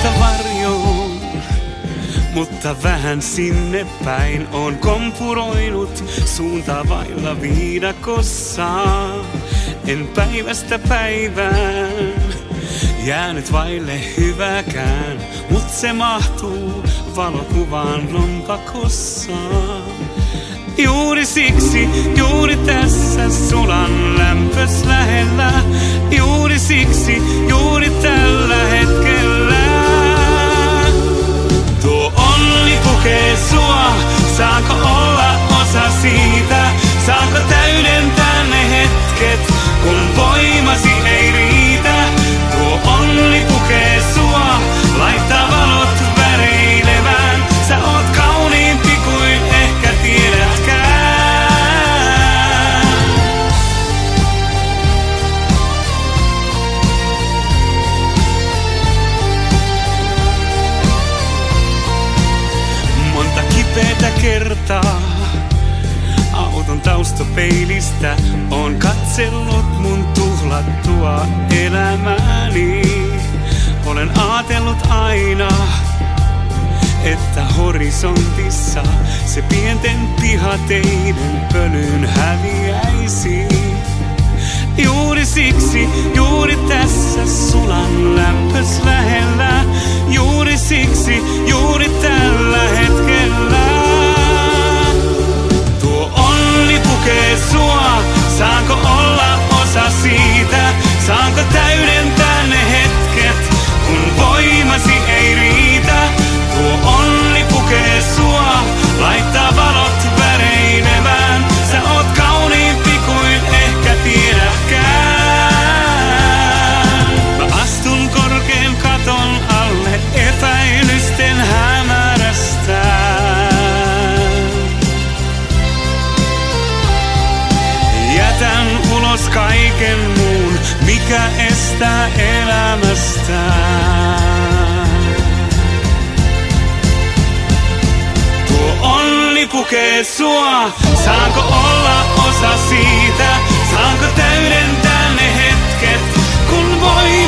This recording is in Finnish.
kautta varjoon, mutta vähän sinne päin on kompuroinut suuntaa vailla viidakossa. En päivästä päivään jäänyt vaille hyväkään, mut se mahtuu valokuvaan lompakossa. Juuri siksi, juuri tässä sulan lämpös lähellä. Juuri siksi, juuri tällä hetkellä. Tuo onni pukee sua, saanko olla osa siitä? Saanko täydentää ne hetket, kun voimasi ei riitä? Tuo onni pukee sua, laittaa valot väreilemään. Sä oot kauniimpi kuin ehkä tiedätkään. Monta kipeätä kertaa auton taustapeilistä on katsellut mun tuhlattua elämääni. Olen aatellut aina, että horisontissa se pienten pihateiden pölyyn häviäisi. Juuri siksi, juuri tässä sulan lämpös lähellä. Juuri siksi, juuri tällä hetkellä. Tuo onni pukee sua, saanko olla osa siitä? Saanko täydentää ne hetket, kun voimasi ei riitä? Tuo onni pukee sua, laittaa valot väreilemään. Sä oot kauniimpi kuin ehkä tiedätkään. Mä astun korkean katon alle epäilysten hämärästä. Jätän ulos kaiken muun, mikä estää elämästä. Onni pukee sua, saanko olla osa siitä? Saanko täydentää ne hetket, kun voi